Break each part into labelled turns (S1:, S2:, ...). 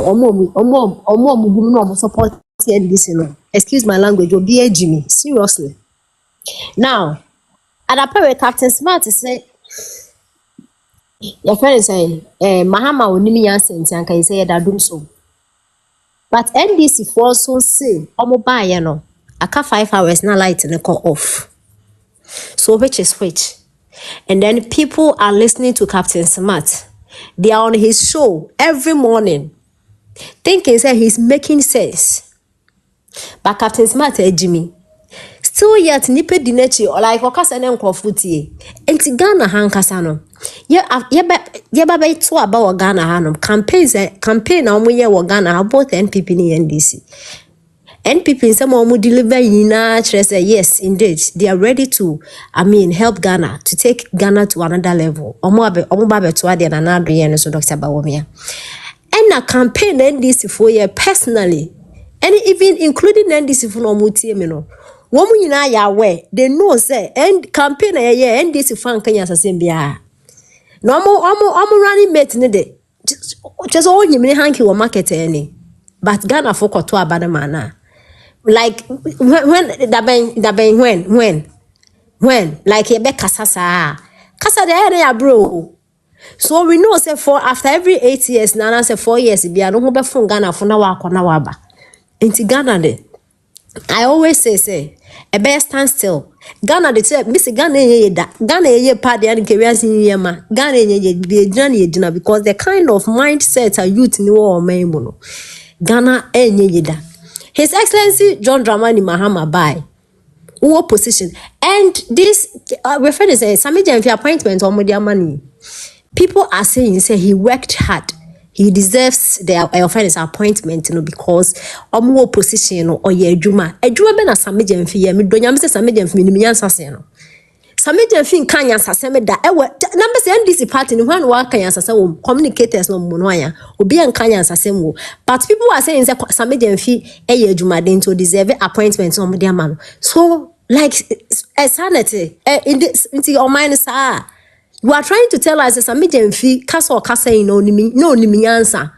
S1: omo no support this, excuse my language, will be a Jimmy. Seriously. Now, at a period, Captain Smart say, your friend is saying, Mahama will name your sense and can say that do so. But NDC for so say, omo buy, I can 5 hours now light and call off. So which is which? And then people are listening to Captain Smart. They are on his show every morning, thinking that he's making sense. But Captain Smart, Jimmy, still yet nipe dinechi or like okasa na nkwofutie. Enti Ghana hankasa no. Ye ba to about Ghana hanom campaign na omo ye wo Ghana both NPP and NDC. NPP some omo deliver yina say yes indeed they are ready to help Ghana to take Ghana to another level. Omo ba be to ade na na do ye so Dr. Bawumia. And a campaign NDC for year personally and even including NDC for no mutie me no. Woman yina ya aware they know say and campaign a year NDC fan Kenya asem bia. No omo running mate ne de just all him ni hanky wo market any. But Ghana for koto abadama na. Like when like yebe kasa de area bro. So we know say for after every 8 years na say 4 years bia no ho be fun Ghana for na wa akona wa ba. Inti Ghana de I always say a bear stand still. Ghana de say Miss Ghana ye da. Ghana ye party and careers in yema. Ghana ye be journey because the kind of mindset a youth ni wo memono. Ghana ye da. His Excellency John Dramani Mahama by what position and this refer to say Sami Jemfi appointment or media money. People are saying say he worked hard. He deserves their offense appointment, because more position or ye juma. A juma be na Sami Jemfi me do nyam say Sami Jemfi me nyansa no. Sami Jemfi kan nyansa se me da numbers NDC party no one wa kan nyansa se wo communicators no mo no aya obi an kan nyansa se mo. But people are saying say Sami Jemfi ye juma den to deserve appointment on media man. So like a sanity in this into your mind sir. You are trying to tell us that Sami Jemfi kasa or kasa no ni answer.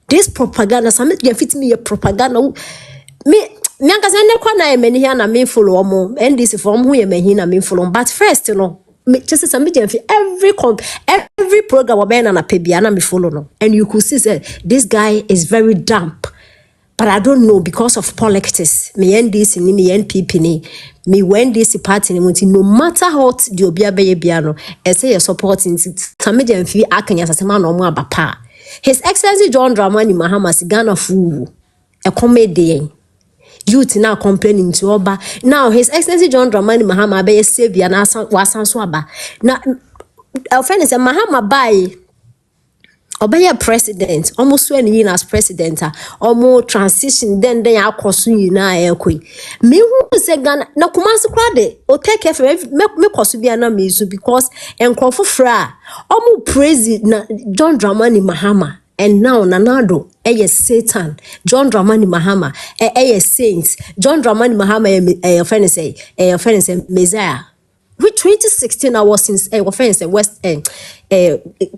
S1: This propaganda Sami Jemfi me a propaganda me nyanka se ne kwa na me ni na me follow mo NDC from who ye me hi na me follow but first me just Sami Jemfi every program we na pebia na me follow no and you could see say this guy is very damp. But I don't know because of politics. Me NDC ni me NPP ni me when this party ni no matter what the obia be biano e say you supporting Sami Jemfi akanya sasema na omo abapa. His Excellency John Dramani Mahama Ghana fool a comedian. Youth now complaining to Oba. Now His Excellency John Dramani Mahama be savior na wasan so aba. Na friend is Mahama by Obaya president, almost 20 years as president, almost transition, then akosu na ekwe. Me who say Ghana na Kumasi krade, o take care for me kosu bia na mezu because enkrofo fra, almost praise na John Dramani Mahama. And now Nanado, Satan, John Dramani Mahama, saints, John Dramani Mahama, offense, Messiah. With 2016, I was in offense West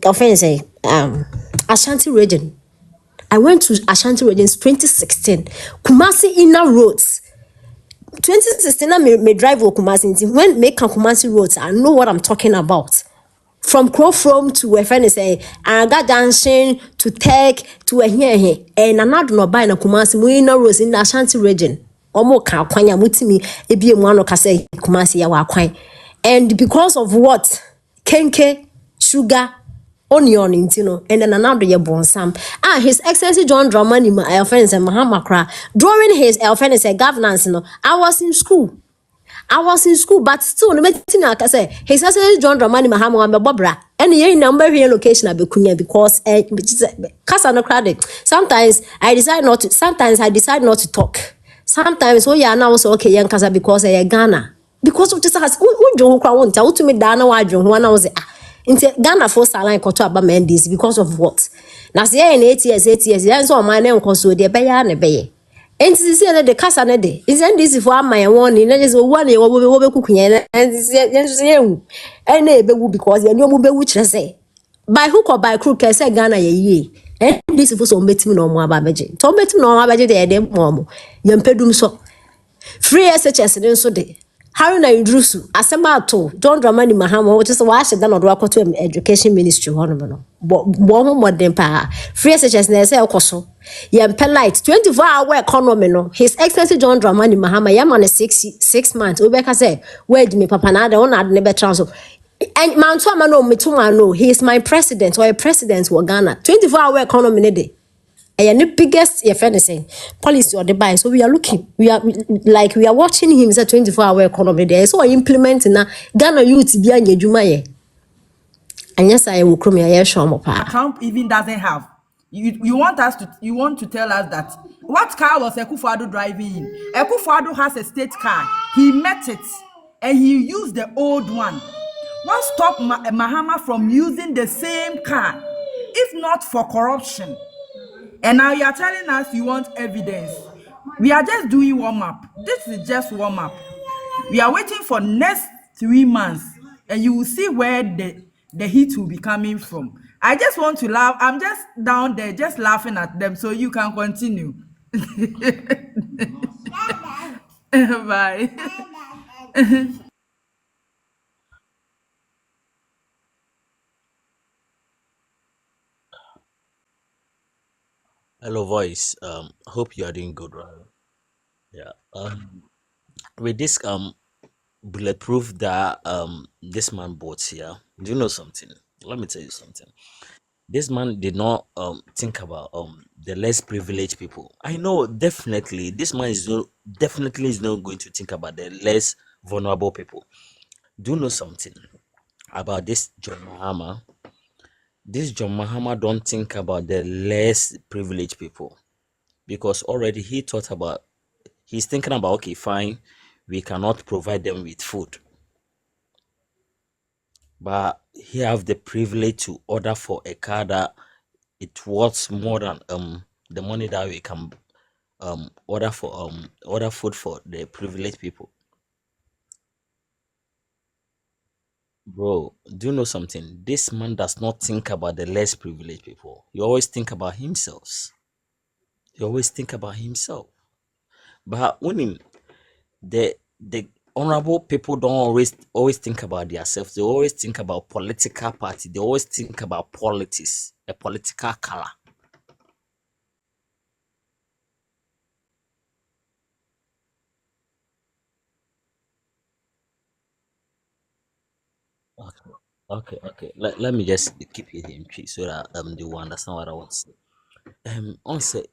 S1: offense Ashanti region. I went to Ashanti region 2016. Kumasi inner roads. 2016, I may drive over Kumasi. When make Kumasi roads, I know what I'm talking about. From Crofrom to a friend say, I got dancing to take to a here and another no buy na Kumasi inner roads in the Ashanti region. Omo ka kwanya mutimi ebi emu ka say Kumasi ya wa kwan. And because of what? Kenke, sugar, onion, and then another year born Sam. His Excellency John Dramani Mahama Kra, during his governance, I was in school, but still, I say, His Excellency John Dramani Mahama Bobra, and the number here location at Bekunya because Casa no credit. Sometimes I decide not to talk. Sometimes, now also okay, young Casa because I Ghana. Because of this has unjo kwa won't tell to me Dana wajo one I was into Ghana for saline koto aba Mendes because of what? Now say in 8 years, that's all my name cause so de be ya ne be. And say the casa ne de. Isn't this for my one in just 1 year we kukunya and say and be because you know be which say. By hook or by crook say Ghana ye. NDC for so meeting no more ababeje. To meeting no more ababeje de dem mo. Yempedum so. Free SHS den so de. Haruna Idrusu asema ato John Dramani Mahama which is wa ahye na do akoto education ministry ho no no. Bo ho modern pa. Free SHS na say ekoso. Yempe light 24-hour economy no. His Excellency John Dramani Mahama yama na 6 months. Obeka say word me papa na de one ade ne be transfer. And Mantua Mano, Mitumano, he is my president or a president for Ghana. 24-hour economy ne day. And the biggest your friend is saying policy or the buy. So we are looking, we are watching him as a 24-hour economy there. So I implementing na Ghana youth be anye jumaye. And yes, I will come here show mo pa.
S2: Trump even doesn't have. You want to tell us that what car was Akufo-Addo driving in? Akufo-Addo has a state car. He met it and he used the old one. What stopped Mahama from using the same car if not for corruption? And now you are telling us you want evidence. We are just doing warm up. This is just warm up. We are waiting for next 3 months and you will see where the heat will be coming from. I just want to laugh. I'm just down there just laughing at them so you can continue. Bye.
S3: Hello, voice. Hope you are doing good, right? Yeah. With this bulletproof that this man bought here, do you know something? Let me tell you something. This man did not think about the less privileged people. I know definitely this man definitely is not going to think about the less vulnerable people. Do you know something about this John Mahama? This John Mahama don't think about the less privileged people because already he's thinking about, okay, fine, we cannot provide them with food, but he have the privilege to order for a car that it worth more than the money that we can order food for the privileged people. Bro, do you know something? This man does not think about the less privileged people. He always think about himself. He always think about himself. But when the honorable people don't always think about themselves. They always think about political party. They always think about politics, a political color. Okay, okay. Let me just keep it in tree so that they will understand what I want to say. Also,